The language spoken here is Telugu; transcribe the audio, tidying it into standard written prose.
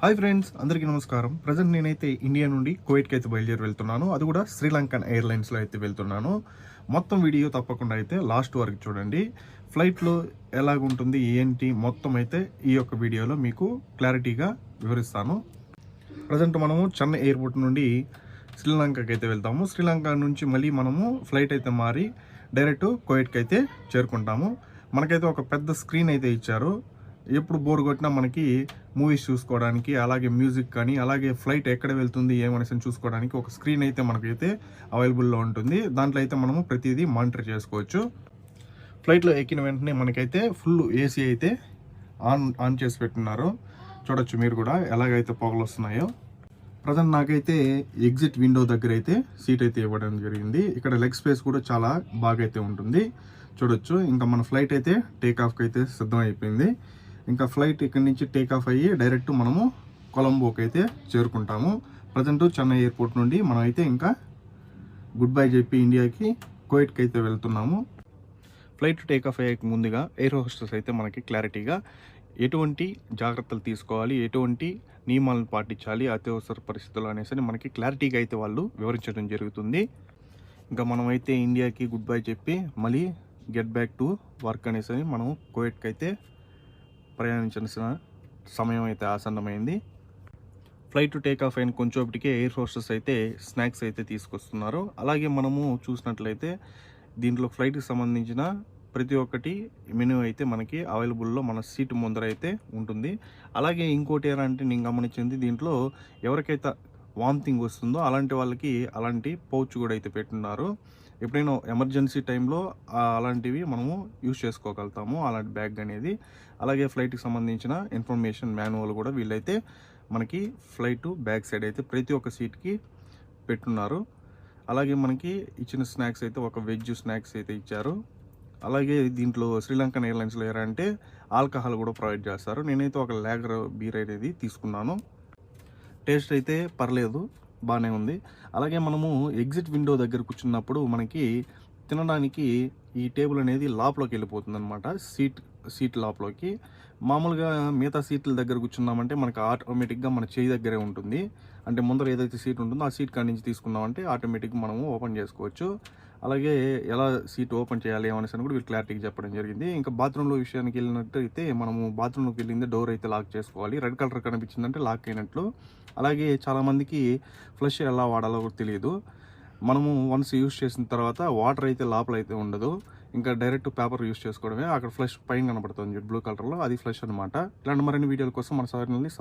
హాయ్ ఫ్రెండ్స్, అందరికీ నమస్కారం. ప్రజెంట్ నేనైతే ఇండియా నుండి కువైట్కి అయితే బయలుదేరి వెళ్తున్నాను. అది కూడా శ్రీలంకన్ ఎయిర్లైన్స్లో అయితే వెళ్తున్నాను. మొత్తం వీడియో తప్పకుండా అయితే లాస్ట్ వరకు చూడండి. ఫ్లైట్లో ఎలాగుంటుంది ఏంటి మొత్తం అయితే ఈ యొక్క వీడియోలో మీకు క్లారిటీగా వివరిస్తాను. ప్రజెంట్ మనము చెన్నై ఎయిర్పోర్ట్ నుండి శ్రీలంకకి అయితే వెళ్తాము. శ్రీలంక నుంచి మళ్ళీ మనము ఫ్లైట్ అయితే మారి డైరెక్ట్ కువైట్కి అయితే చేరుకుంటాము. మనకైతే ఒక పెద్ద స్క్రీన్ అయితే ఇచ్చారు. ఎప్పుడు బోర్ కొట్టినా మనకి మూవీస్ చూసుకోవడానికి, అలాగే మ్యూజిక్ కానీ, అలాగే ఫ్లైట్ ఎక్కడ వెళ్తుంది ఏమనేసి చూసుకోవడానికి ఒక స్క్రీన్ అయితే మనకైతే అవైలబుల్లో ఉంటుంది. దాంట్లో అయితే మనము ప్రతిదీ మానిటర్ చేసుకోవచ్చు. ఫ్లైట్లో ఎక్కిన వెంటనే మనకైతే ఫుల్ ఏసీ అయితే ఆన్ చేసి పెట్టున్నారు. చూడొచ్చు మీరు కూడా ఎలాగైతే పొగలు వస్తున్నాయో. ప్రజెంట్ నాకైతే ఎగ్జిట్ విండో దగ్గర అయితే సీట్ అయితే ఇవ్వడం జరిగింది. ఇక్కడ లెగ్ స్పేస్ కూడా చాలా బాగా అయితే ఉంటుంది. చూడొచ్చు. ఇంకా మన ఫ్లైట్ అయితే టేక్ ఆఫ్కి అయితే సిద్ధం అయిపోయింది. ఇంకా ఫ్లైట్ ఇక్కడి నుంచి టేక్ ఆఫ్ అయ్యి డైరెక్ట్ మనము కొలంబోకి అయితే చేరుకుంటాము. ప్రజెంట్ చెన్నై ఎయిర్పోర్ట్ నుండి మనం అయితే ఇంకా గుడ్ బై చెప్పి ఇండియాకి కువైట్కి అయితే వెళ్తున్నాము. ఫ్లైట్ టేక్ ఆఫ్ అయ్యే ముందుగా ఎయిర్ హోస్టెస్ అయితే మనకి క్లారిటీగా ఎటువంటి జాగ్రత్తలు తీసుకోవాలి, ఎటువంటి నియమాలను పాటించాలి అత్యవసర పరిస్థితులు అనేసి మనకి క్లారిటీగా అయితే వాళ్ళు వివరించడం జరుగుతుంది. ఇంకా మనమైతే ఇండియాకి గుడ్ బై చెప్పి మళ్ళీ గెట్ బ్యాక్ టు వర్క్ అనేసి మనం కువైట్కి అయితే ప్రయాణించాల్సిన సమయం అయితే ఆసన్నమైంది. ఫ్లైట్ టేక్ ఆఫ్ అయిన కొంచెంప్పటికే ఎయిర్ హోస్టెస్ అయితే స్నాక్స్ అయితే తీసుకొస్తున్నారు. అలాగే మనము చూసినట్లయితే దీంట్లో ఫ్లైట్కి సంబంధించిన ప్రతి ఒక్కటి మెనూ అయితే మనకి అవైలబుల్లో మన సీట్ ముందర అయితే ఉంటుంది. అలాగే ఇంకోటి ఏంటంటే నేను గమనించింది, దీంట్లో ఎవరికైతే వామిటింగ్ వస్తుందో అలాంటి వాళ్ళకి అలాంటి పౌచ్ కూడా అయితే పెట్టున్నారు. ఎప్పుడైనా ఎమర్జెన్సీ టైంలో అలాంటివి మనము యూజ్ చేసుకోగలుగుతాము, అలాంటి బ్యాగ్ అనేది. అలాగే ఫ్లైట్కి సంబంధించిన ఇన్ఫర్మేషన్ మాన్యువల్ కూడా వీళ్ళైతే మనకి ఫ్లైట్ బ్యాక్ సైడ్ అయితే ప్రతి ఒక్క సీట్కి పెట్టున్నారు. అలాగే మనకి ఇచ్చిన స్నాక్స్ అయితే ఒక వెజ్ స్నాక్స్ అయితే ఇచ్చారు. అలాగే దీంట్లో శ్రీలంకన్ ఎయిర్లైన్స్లో ఏంటంటే ఆల్కహాల్ కూడా ప్రొవైడ్ చేస్తారు. నేనైతే ఒక లాగర్ బీర్ అనేది తీసుకున్నాను. టేస్ట్ అయితే పర్లేదు, బాగానే ఉంది. అలాగే మనము ఎగ్జిట్ విండో దగ్గర కూర్చున్నప్పుడు మనకి తినడానికి ఈ టేబుల్ అనేది లోపలికి వెళ్ళిపోతుంది అనమాట, సీట్ లోపలికి. మామూలుగా మిగతా సీట్ల దగ్గర కూర్చున్నామంటే మనకి ఆటోమేటిక్గా మన చేయి దగ్గరే ఉంటుంది. అంటే ముందర ఏదైతే సీట్ ఉంటుందో ఆ సీట్ కాడి నుంచి తీసుకున్నామంటే ఆటోమేటిక్గా మనము ఓపెన్ చేసుకోవచ్చు. అలాగే ఎలా సీట్ ఓపెన్ చేయాలి ఏమనేసి కూడా వీళ్ళు క్లారిటీగా చెప్పడం జరిగింది. ఇంకా బాత్రూంలో విషయానికి వెళ్ళినట్టయితే మనము బాత్రూంలోకి వెళ్ళింది డోర్ అయితే లాక్ చేసుకోవాలి. రెడ్ కలర్ కనిపించిందంటే లాక్ అయినట్లు. అలాగే చాలామందికి ఫ్లష్ ఎలా వాడాలో కూడా తెలియదు. మనము వన్స్ యూజ్ చేసిన తర్వాత వాటర్ అయితే లోపల అయితే ఉండదు, ఇంకా డైరెక్ట్ పేపర్ యూజ్ చేసుకోవడమే. అక్కడ ఫ్లష్ పైన కనబడుతుంది బ్లూ కలర్లో, అది ఫ్లష్ అనమాట. ఇలాంటి మరిన్ని వీడియోల కోసం మన ఛానల్ని